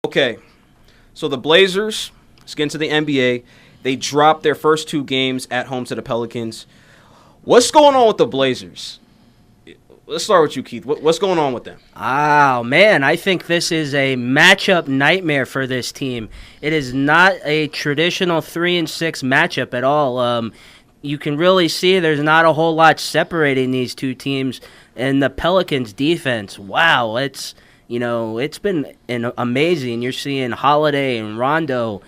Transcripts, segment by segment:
Okay, so the Blazers, let's get into the NBA. They dropped their first 2 games at home to the Pelicans. What's going on with the Blazers? Let's start with you, Keith. What's going on with them? Oh, man, I think this is a matchup nightmare for this team. It is not a traditional 3-6 matchup at all. You can really see there's not a whole lot separating these two teams. And the Pelicans' defense, wow, it's been amazing. You're seeing Holiday and Rondo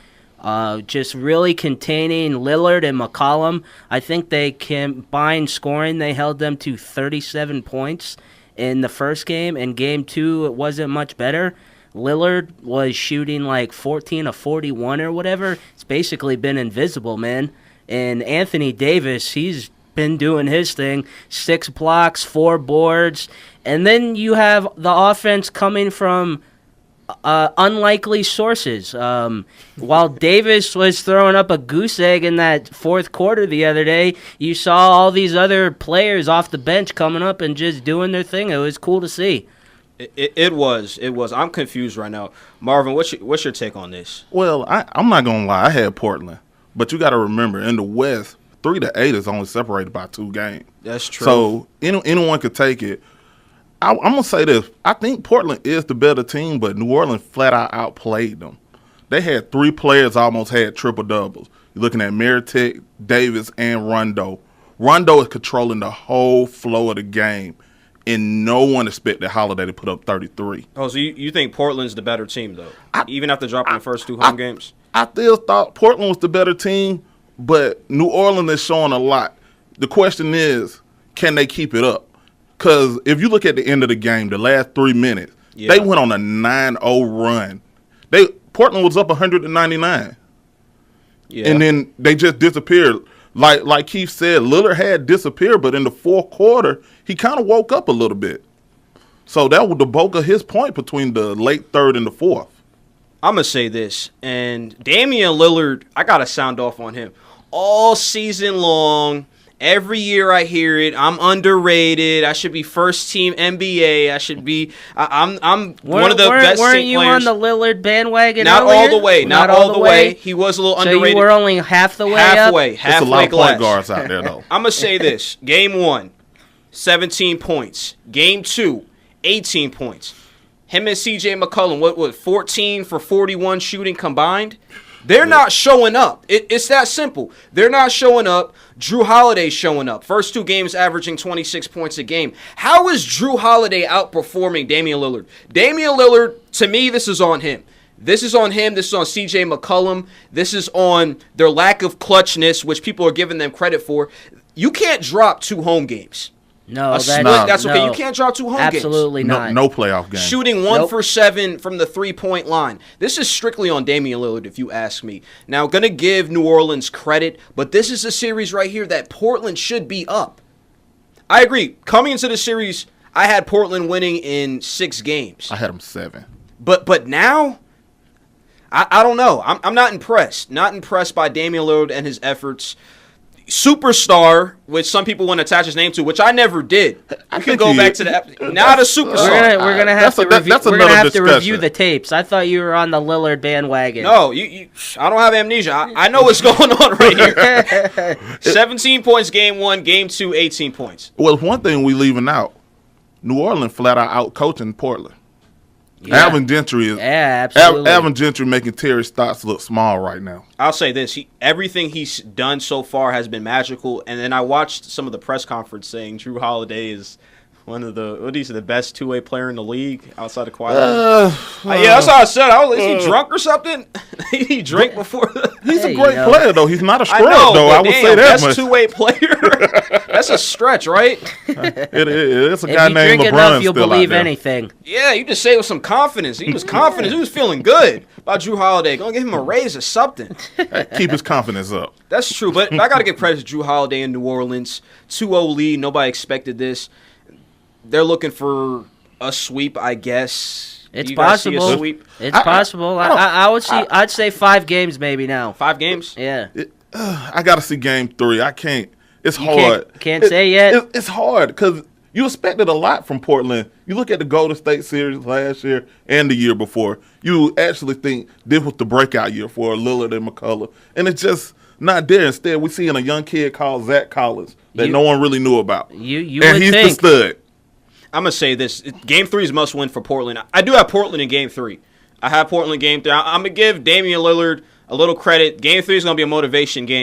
just really containing Lillard and McCollum. I think they combined scoring. They held them to 37 points in the first game. In game 2, it wasn't much better. Lillard was shooting like 14 of 41 or whatever. It's basically been invisible, man. And Anthony Davis, he's been doing his thing. 6 blocks, 4 boards. And then you have the offense coming from unlikely sources. While Davis was throwing up a goose egg in that fourth quarter the other day, you saw all these other players off the bench coming up and just doing their thing. It was cool to see. It was. I'm confused right now. Marvin, what's your take on this? Well, I'm not going to lie. I had Portland. But you got to remember, in the West, 3-8 is only separated by 2 games. That's true. So anyone could take it. I'm going to say this. I think Portland is the better team, but New Orleans flat out outplayed them. They had 3 players almost had triple-doubles. You're looking at Meritek, Davis, and Rondo. Rondo is controlling the whole flow of the game, and no one expected Holiday to put up 33. Oh, so you think Portland's the better team, though, even after dropping the first 2 home games? I still thought Portland was the better team, but New Orleans is showing a lot. The question is, can they keep it up? Because if you look at the end of the game, the last 3 minutes, they went on a 9-0 run. Portland was up 199. Yeah. And then they just disappeared. Like Keith said, Lillard had disappeared, but in the fourth quarter, he kind of woke up a little bit. So that was the bulk of his point between the late third and the fourth. I'm going to say this, and Damien Lillard, I got to sound off on him. All season long, every year I hear it, I'm underrated, I should be first team NBA, I'm one of the best players. Weren't you on the Lillard bandwagon Not earlier? all the way, not all the way. He was a little underrated. So you were only half the way halfway up? There's a lot of point guards out there, though. I'm going to say this. Game 1, 17 points. Game 2, 18 points. Him and C.J. McCollum, what 14 for 41 shooting combined? They're not showing up. It's that simple. They're not showing up. Drew Holiday's showing up. First 2 games averaging 26 points a game. How is Drew Holiday outperforming Damian Lillard? Damian Lillard, to me, this is on him. This is on him. This is on C.J. McCollum. This is on their lack of clutchness, which people are giving them credit for. You can't drop 2 home games. No, that's okay. You can't drop 2 home games. Absolutely not. No playoff game. Shooting 1 for 7 from the 3-point line. This is strictly on Damian Lillard, if you ask me. Now, going to give New Orleans credit, but this is a series right here that Portland should be up. I agree. Coming into the series, I had Portland winning in 6 games. I had them 7. But now, I don't know. I'm not impressed. Not impressed by Damian Lillard and his efforts. Superstar, which some people want to attach his name to, which I never did. I can go back to the not a superstar. We're gonna have to review the tapes. I thought you were on the Lillard bandwagon. No, I don't have amnesia. I know what's going on right here. 17 points game 1, game 2, 18 points. Well, one thing we leaving out, New Orleans flat out coaching Portland. Yeah. Alvin Gentry is absolutely. Alvin Gentry making Terry Stotts look small right now. I'll say this: everything he's done so far has been magical. And then I watched some of the press conference saying Drew Holiday is one of the best 2-way player in the league outside of Kawhi. Yeah, that's how I said. Is he drunk or something? He drank before. He's a great player though. He's not a scrub though. I would say that much. Best 2-way player. That's a stretch, right? It's a guy named LeBron. If you drink enough, you'll believe anything. Yeah, you just say it with some confidence. He was confident. He was feeling good about Drew Holiday. Gonna give him a raise or something. Keep his confidence up. That's true, but I got to give credit to Drew Holiday in New Orleans. 2-0 lead. Nobody expected this. They're looking for a sweep, I guess. It's possible. It's possible. I'd say 5 games maybe now. 5 games? Yeah. I got to see game 3. I can't. It's hard. Can't say yet. It's hard because You expected a lot from Portland. You look at the Golden State series last year and the year before. You actually think this was the breakout year for Lillard and McCullough. And it's just not there. Instead, we're seeing a young kid called Zach Collins that no one really knew about. And he's the stud. I'm going to say this. Game 3 is must win for Portland. I do have Portland in Game 3. I have Portland in Game 3. I'm going to give Damien Lillard a little credit. Game 3 is going to be a motivation game.